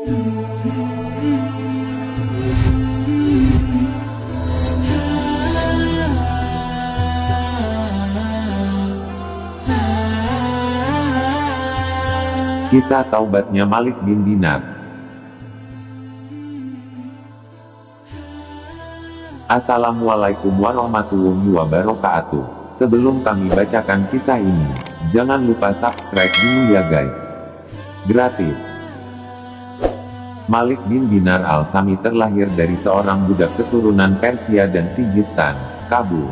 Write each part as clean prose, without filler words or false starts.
Kisah taubatnya Malik bin Dinar. Assalamualaikum warahmatullahi wabarakatuh. Sebelum kami bacakan kisah ini, jangan lupa subscribe dulu ya guys. Gratis. Malik bin Dinar al-Sami terlahir dari seorang budak keturunan Persia dan Sijistan, Kabul.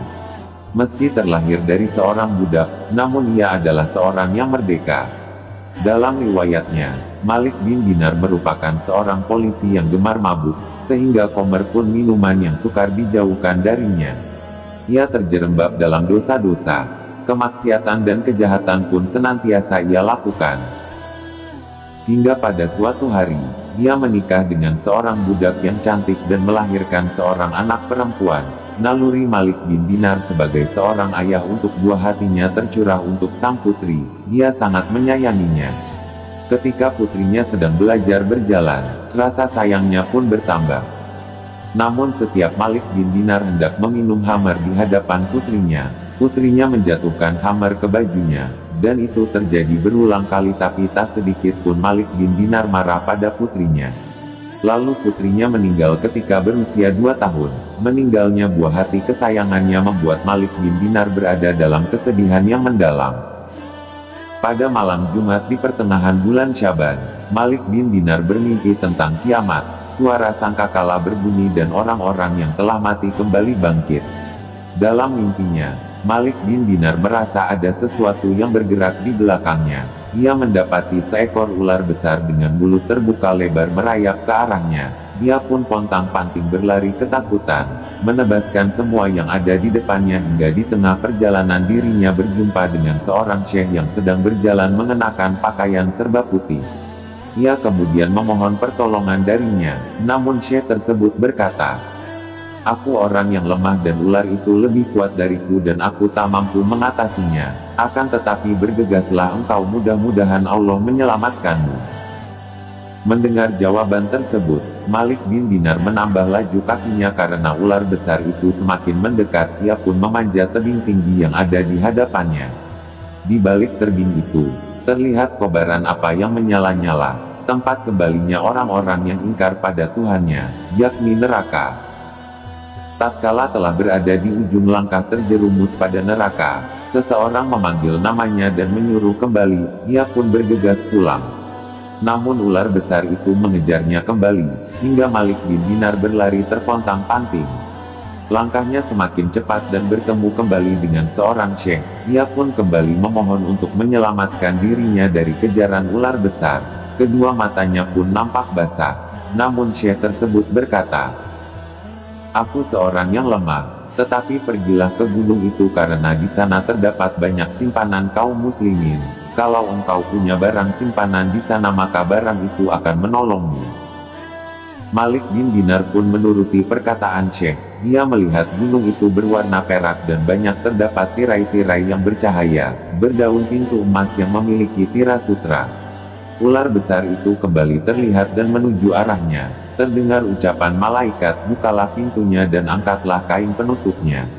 Meski terlahir dari seorang budak, namun ia adalah seorang yang merdeka. Dalam riwayatnya, Malik bin Dinar merupakan seorang polisi yang gemar mabuk, sehingga khamr pun minuman yang sukar dijauhkan darinya. Ia terjerembab dalam dosa-dosa, kemaksiatan dan kejahatan pun senantiasa ia lakukan. Hingga pada suatu hari, ia menikah dengan seorang budak yang cantik dan melahirkan seorang anak perempuan. Naluri Malik bin Dinar sebagai seorang ayah untuk buah hatinya tercurah untuk sang putri. Dia sangat menyayanginya. Ketika putrinya sedang belajar berjalan, rasa sayangnya pun bertambah. Namun setiap Malik bin Dinar hendak meminum khamr di hadapan putrinya menjatuhkan khamr ke bajunya. Dan itu terjadi berulang kali, tapi tak sedikit pun Malik bin Dinar marah pada putrinya. Lalu putrinya meninggal ketika berusia 2 tahun. Meninggalnya buah hati kesayangannya membuat Malik bin Dinar berada dalam kesedihan yang mendalam. Pada malam Jumat di pertengahan bulan Syaban, Malik bin Dinar bermimpi tentang kiamat. Suara sangkakala berbunyi dan orang-orang yang telah mati kembali bangkit. Dalam mimpinya, Malik bin Dinar merasa ada sesuatu yang bergerak di belakangnya. Ia mendapati seekor ular besar dengan mulut terbuka lebar merayap ke arahnya. Dia pun pontang-panting berlari ketakutan, menebaskan semua yang ada di depannya hingga di tengah perjalanan dirinya berjumpa dengan seorang syekh yang sedang berjalan mengenakan pakaian serba putih. Ia kemudian memohon pertolongan darinya, namun syekh tersebut berkata, "Aku orang yang lemah dan ular itu lebih kuat dariku dan aku tak mampu mengatasinya. Akan tetapi bergegaslah engkau, mudah-mudahan Allah menyelamatkanmu." Mendengar jawaban tersebut, Malik bin Dinar menambah laju kakinya karena ular besar itu semakin mendekat. Ia pun memanjat tebing tinggi yang ada di hadapannya. Di balik tebing itu, terlihat kobaran api yang menyala-nyala, tempat kembalinya orang-orang yang ingkar pada Tuhannya, yakni neraka. Tatkala telah berada di ujung langkah terjerumus pada neraka, seseorang memanggil namanya dan menyuruh kembali. Ia pun bergegas pulang. Namun ular besar itu mengejarnya kembali, hingga Malik bin Dinar berlari terpontang-panting. Langkahnya semakin cepat dan bertemu kembali dengan seorang syekh. Ia pun kembali memohon untuk menyelamatkan dirinya dari kejaran ular besar. Kedua matanya pun nampak basah. Namun syekh tersebut berkata, "Aku seorang yang lemah, tetapi pergilah ke gunung itu karena di sana terdapat banyak simpanan kaum muslimin. Kalau engkau punya barang simpanan di sana maka barang itu akan menolongmu." Malik bin Dinar pun menuruti perkataan syekh. Dia melihat gunung itu berwarna perak dan banyak terdapat tirai-tirai yang bercahaya, berdaun pintu emas yang memiliki tira sutra. Ular besar itu kembali terlihat dan menuju arahnya. Terdengar ucapan malaikat, "Bukalah pintunya dan angkatlah kain penutupnya.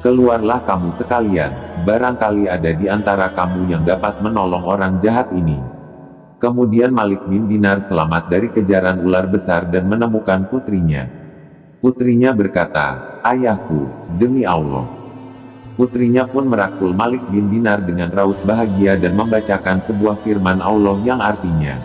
Keluarlah kamu sekalian, barangkali ada di antara kamu yang dapat menolong orang jahat ini." Kemudian Malik bin Dinar selamat dari kejaran ular besar dan menemukan putrinya. Putrinya berkata, "Ayahku, demi Allah." Putrinya pun merakul Malik bin Dinar dengan raut bahagia dan membacakan sebuah firman Allah yang artinya,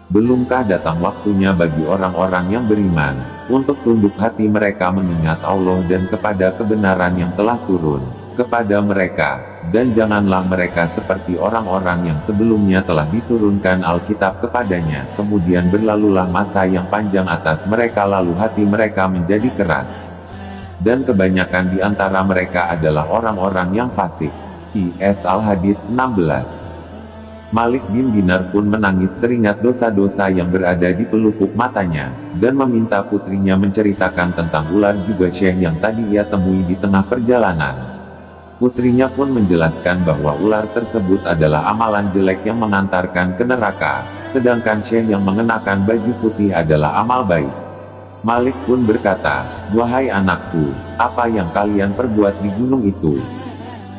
"Belumkah datang waktunya bagi orang-orang yang beriman, untuk tunduk hati mereka mengingat Allah dan kepada kebenaran yang telah turun kepada mereka, dan janganlah mereka seperti orang-orang yang sebelumnya telah diturunkan Alkitab kepadanya. Kemudian berlalulah masa yang panjang atas mereka lalu hati mereka menjadi keras. Dan kebanyakan di antara mereka adalah orang-orang yang fasik." Is Al-Hadid 16. Malik bin Dinar pun menangis teringat dosa-dosa yang berada di pelupuk matanya, dan meminta putrinya menceritakan tentang ular juga syekh yang tadi ia temui di tengah perjalanan. Putrinya pun menjelaskan bahwa ular tersebut adalah amalan jelek yang mengantarkan ke neraka, sedangkan Syekh yang mengenakan baju putih adalah amal baik. Malik pun berkata, "Wahai anakku, apa yang kalian perbuat di gunung itu?"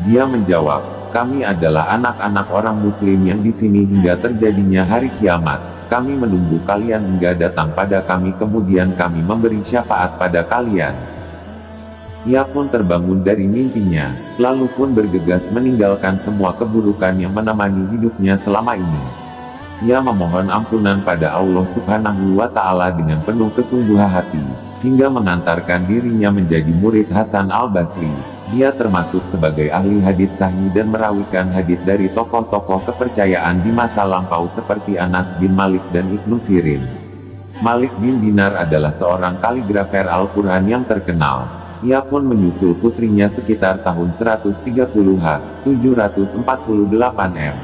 Dia menjawab, "Kami adalah anak-anak orang muslim yang di sini hingga terjadinya hari kiamat. Kami menunggu kalian hingga datang pada kami kemudian kami memberi syafaat pada kalian." Ia pun terbangun dari mimpinya, lalu pun bergegas meninggalkan semua keburukan yang menemani hidupnya selama ini. Ia memohon ampunan pada Allah Subhanahu wa Ta'ala dengan penuh kesungguhan hati, hingga mengantarkan dirinya menjadi murid Hasan al-Basri. Dia termasuk sebagai ahli hadits sahih dan merawikan hadits dari tokoh-tokoh kepercayaan di masa lampau seperti Anas bin Malik dan Ibnu Sirin. Malik bin Dinar adalah seorang kaligrafer Al-Quran yang terkenal. Ia pun menyusul putrinya sekitar tahun 130 H. 748 M.